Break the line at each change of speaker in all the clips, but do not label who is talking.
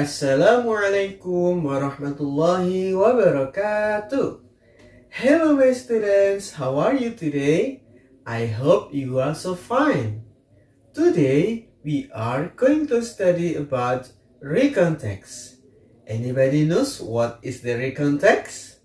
Assalamualaikum warahmatullahi wabarakatuh. Hello my students, how are you today? I hope you are so fine. Today we are going to study about recount text. Anybody knows what is the recount text?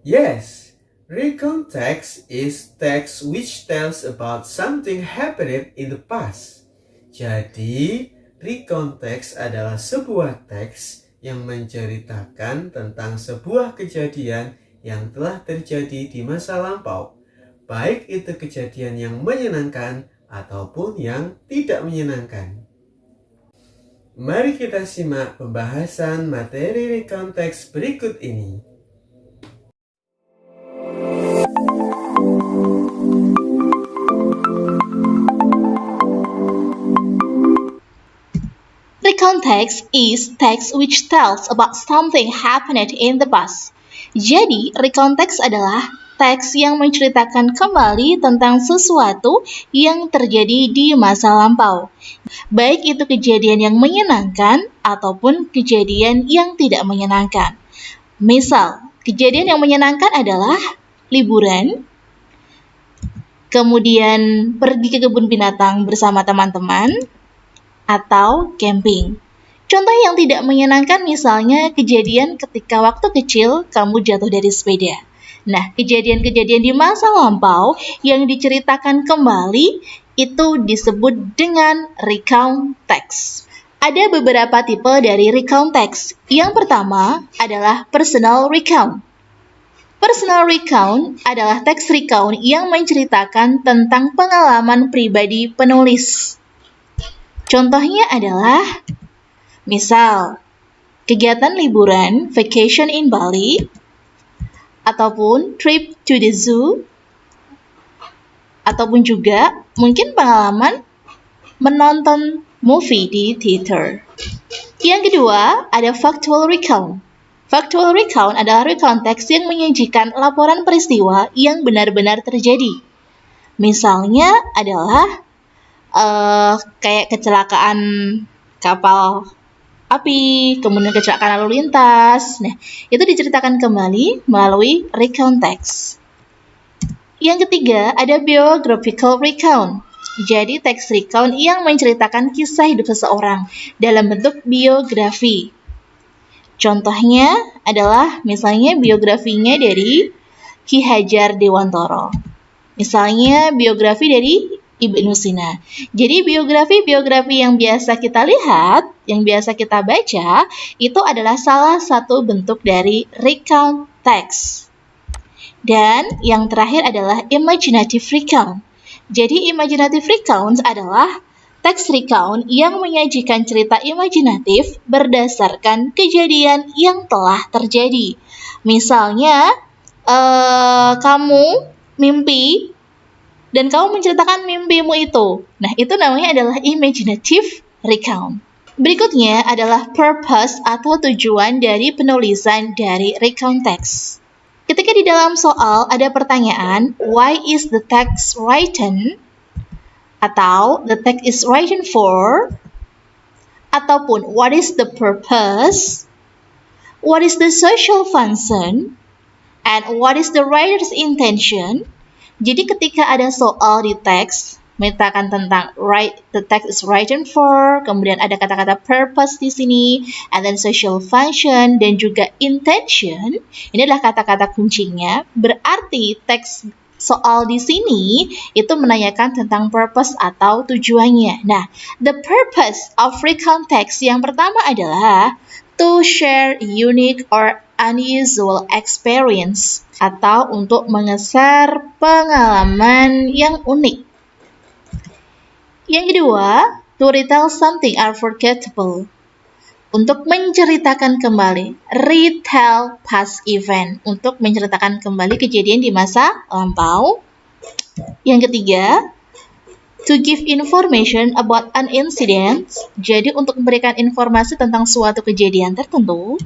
Yes, recount text is text which tells about something happened in the past. Jadi, recount text adalah sebuah teks yang menceritakan tentang sebuah kejadian yang telah terjadi di masa lampau, baik itu kejadian yang menyenangkan ataupun yang tidak menyenangkan. Mari kita simak pembahasan materi recount text berikut ini.
Recount text is text which tells about something happened in the past. Jadi, recount text adalah teks yang menceritakan kembali tentang sesuatu yang terjadi di masa lampau. Baik itu kejadian yang menyenangkan ataupun kejadian yang tidak menyenangkan. Misal, kejadian yang menyenangkan adalah liburan, kemudian pergi ke kebun binatang bersama teman-teman, atau camping. Contoh yang tidak menyenangkan misalnya kejadian ketika waktu kecil kamu jatuh dari sepeda. Nah, kejadian-kejadian di masa lampau yang diceritakan kembali itu disebut dengan recount text. Ada beberapa tipe dari recount text. Yang pertama adalah personal recount. Personal recount adalah teks recount yang menceritakan tentang pengalaman pribadi penulis. Contohnya adalah, misal, kegiatan liburan, vacation in Bali, ataupun trip to the zoo, ataupun juga mungkin pengalaman menonton movie di theater. Yang kedua, ada factual recount. Factual recount adalah recount teks yang menyajikan laporan peristiwa yang benar-benar terjadi. Misalnya adalah kayak kecelakaan kapal api, kemudian kecelakaan lalu lintas. Nah, itu diceritakan kembali melalui recount text. Yang ketiga, ada biographical recount. Jadi, teks recount yang menceritakan kisah hidup seseorang dalam bentuk biografi. Contohnya adalah misalnya biografinya dari Ki Hajar Dewantoro. Misalnya biografi dari Ibnu Sina. Jadi biografi-biografi yang biasa kita lihat, yang biasa kita baca, itu adalah salah satu bentuk dari recount text. Dan yang terakhir adalah imaginative recount. Jadi imaginative recount adalah teks recount yang menyajikan cerita imajinatif berdasarkan kejadian yang telah terjadi. Misalnya, kamu mimpi dan kamu menceritakan mimpimu itu. Nah, itu namanya adalah imaginative recount. Berikutnya adalah purpose atau tujuan dari penulisan dari recount text. Ketika di dalam soal ada pertanyaan, why is the text written? Atau the text is written for? Ataupun what is the purpose? What is the social function? And what is the writer's intention? Jadi ketika ada soal di teks, menceritakan tentang the text is written for, kemudian ada kata-kata purpose di sini, and then social function, dan juga intention, ini adalah kata-kata kuncinya, berarti teks soal di sini itu menanyakan tentang purpose atau tujuannya. Nah, the purpose of recount text yang pertama adalah to share unique or unusual experience, atau untuk mengeser pengalaman yang unik. Yang kedua, to retell something unforgettable, untuk menceritakan kembali, retell past event, untuk menceritakan kembali kejadian di masa lampau. Yang ketiga, to give information about an incident, jadi untuk memberikan informasi tentang suatu kejadian tertentu.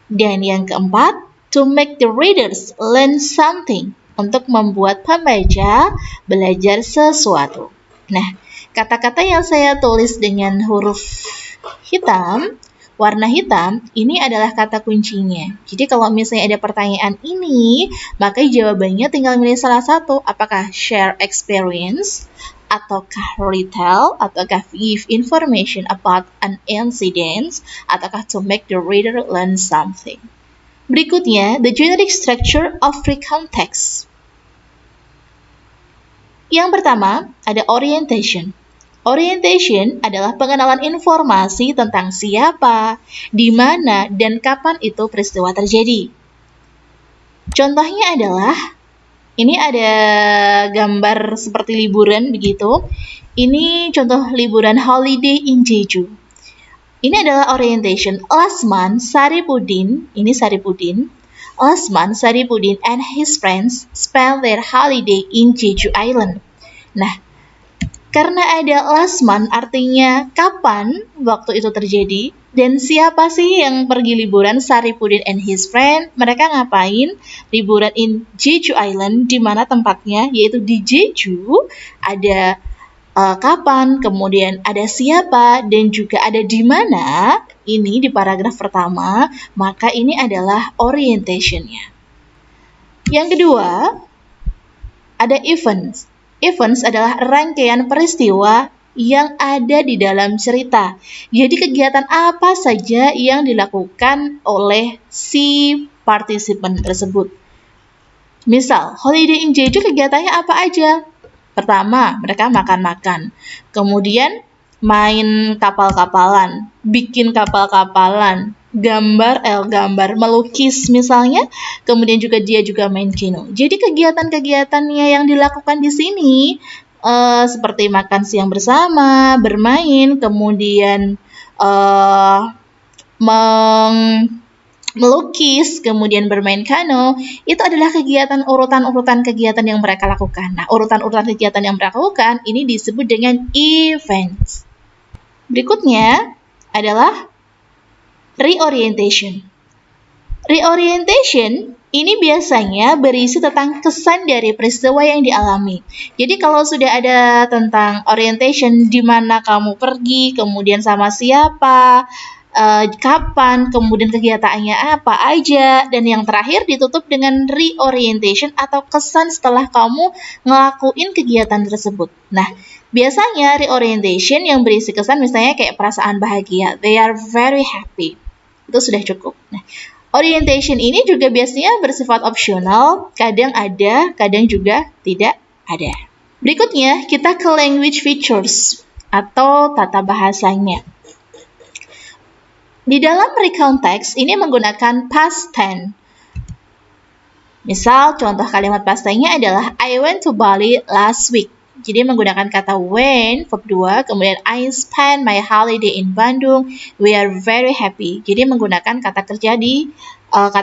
Dan yang keempat, to make the readers learn something, untuk membuat pembaca belajar sesuatu. Nah, kata-kata yang saya tulis dengan huruf hitam Warna hitam ini adalah kata kuncinya. Jadi kalau misalnya ada pertanyaan ini, maka jawabannya tinggal milih salah satu. Apakah share experience, ataukah retell, ataukah give information about an incident, ataukah to make the reader learn something. Berikutnya, the generic structure of recount text. Yang pertama, ada orientation. Orientation adalah pengenalan informasi tentang siapa, di mana, dan kapan itu peristiwa terjadi. Contohnya adalah, ini ada gambar seperti liburan begitu. Ini contoh liburan holiday in Jeju. Ini adalah orientation. Last month, Saripudin and his friends spent their holiday in Jeju Island. Nah, karena ada last month artinya kapan waktu itu terjadi dan siapa sih yang pergi liburan, Saripudin and his friend. Mereka ngapain? Liburan in Jeju Island, di mana tempatnya yaitu di Jeju. Ada kapan, kemudian ada siapa, dan juga ada di mana. Ini di paragraf pertama, maka ini adalah orientation-nya. Yang kedua, ada events. Events adalah rangkaian peristiwa yang ada di dalam cerita. Jadi kegiatan apa saja yang dilakukan oleh si partisipan tersebut. Misal, holiday in Jeju kegiatannya apa aja? Pertama, mereka makan-makan. Kemudian main kapal-kapalan, bikin kapal-kapalan, gambar, melukis misalnya, kemudian juga dia juga main kino. Jadi kegiatan-kegiatannya yang dilakukan di sini seperti makan siang bersama, bermain, kemudian melukis, kemudian bermain kano, itu adalah urutan-urutan kegiatan yang mereka lakukan. Nah, urutan-urutan kegiatan yang mereka lakukan ini disebut dengan events. Berikutnya adalah reorientation. Reorientation ini biasanya berisi tentang kesan dari peristiwa yang dialami. Jadi kalau sudah ada tentang orientation, di mana kamu pergi, kemudian sama siapa, kapan, kemudian kegiatannya apa aja, dan yang terakhir ditutup dengan reorientation atau kesan setelah kamu ngelakuin kegiatan tersebut. Nah, biasanya reorientation yang berisi kesan misalnya kayak perasaan bahagia, they are very happy, itu sudah cukup. Nah, orientation ini juga biasanya bersifat opsional, kadang ada, kadang juga tidak ada. Berikutnya, kita ke language features atau tata bahasanya. Di dalam recount text ini menggunakan past tense. Misal contoh kalimat past tense-nya adalah I went to Bali last week. Jadi menggunakan kata when, verb 2, kemudian I spent my holiday in Bandung, we are very happy. Jadi menggunakan kata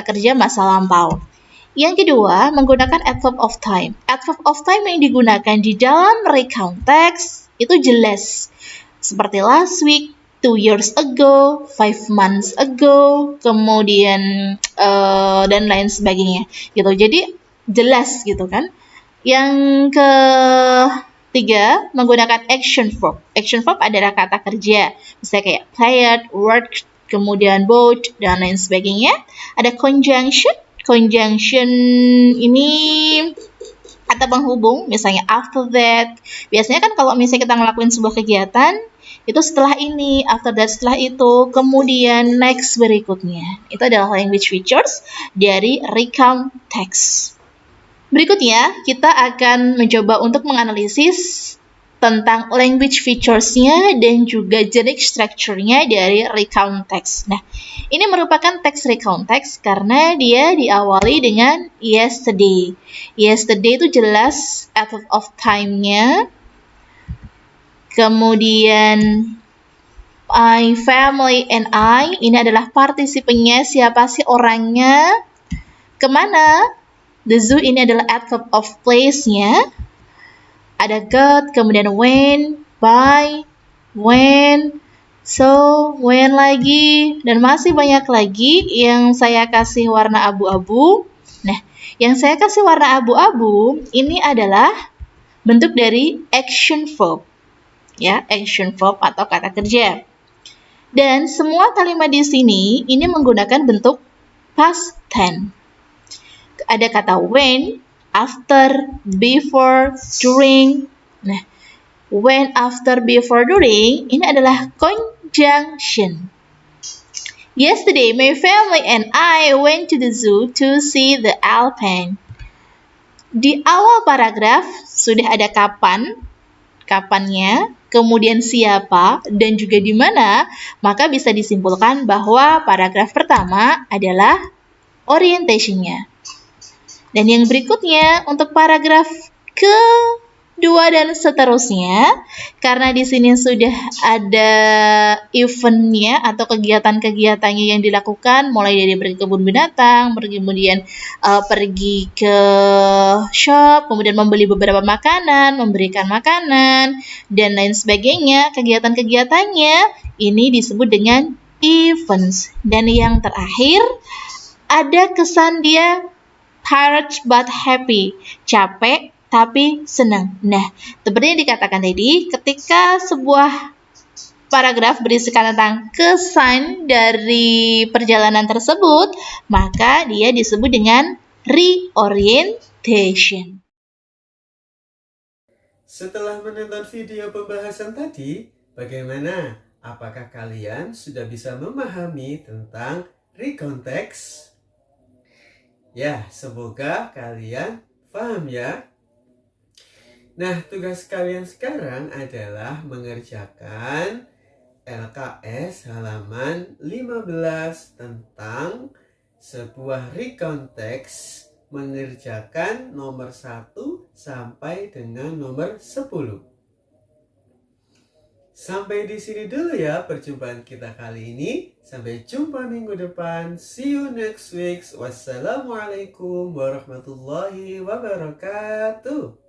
kerja masa lampau. Yang kedua, menggunakan adverb of time. Adverb of time yang digunakan di dalam recount text itu jelas. Seperti last week, 2 years ago, 5 months ago, kemudian dan lain sebagainya gitu. Jadi jelas gitu kan. Yang ketiga, menggunakan action verb. Action verb adalah kata kerja. Misalnya kayak played, worked, kemudian bought, dan lain sebagainya. Ada conjunction. Conjunction ini kata penghubung, misalnya after that. Biasanya kan kalau misalnya kita ngelakuin sebuah kegiatan, itu setelah ini, after that setelah itu, kemudian next berikutnya. Itu adalah language features dari recount text. Berikutnya, kita akan mencoba untuk menganalisis tentang language features-nya dan juga generic structure-nya dari recount text. Nah, ini merupakan teks recount text karena dia diawali dengan yesterday. Yesterday itu jelas adverb of time-nya. Kemudian my family and I, ini adalah partisipannya, siapa sih orangnya, kemana. The zoo ini adalah adverb of place-nya. Ada got, kemudian when, by, when, so, when lagi, dan masih banyak lagi yang saya kasih warna abu-abu. Nah, yang saya kasih warna abu-abu ini adalah bentuk dari action verb. Ya, action verb atau kata kerja. Dan semua kalimat di sini ini menggunakan bentuk past tense. Ada kata when, after, before, during. Nah, when, after, before, during ini adalah conjunction. Yesterday, my family and I went to the zoo to see the elephant. Di awal paragraf sudah ada kapannya, kemudian siapa, dan juga di mana, maka bisa disimpulkan bahwa paragraf pertama adalah orientation-nya. Dan yang berikutnya untuk paragraf kedua dan seterusnya, karena di sini sudah ada event-nya atau kegiatan-kegiatannya yang dilakukan, mulai dari pergi ke kebun binatang, kemudian pergi ke shop, kemudian membeli beberapa makanan, memberikan makanan, dan lain sebagainya. Kegiatan-kegiatannya ini disebut dengan events. Dan yang terakhir, ada kesan dia tired but happy, capek tapi senang. Nah, seperti yang dikatakan tadi, ketika sebuah paragraf berisikan tentang kesan dari perjalanan tersebut, maka dia disebut dengan reorientation.
Setelah menonton video pembahasan tadi, bagaimana? Apakah kalian sudah bisa memahami tentang recontext? Ya, semoga kalian paham ya. Nah, tugas kalian sekarang adalah mengerjakan LKS halaman 15 tentang sebuah recontext, mengerjakan nomor 1 sampai dengan nomor 10. Sampai di sini dulu ya perjumpaan kita kali ini. Sampai jumpa minggu depan. See you next week. Wassalamualaikum warahmatullahi wabarakatuh.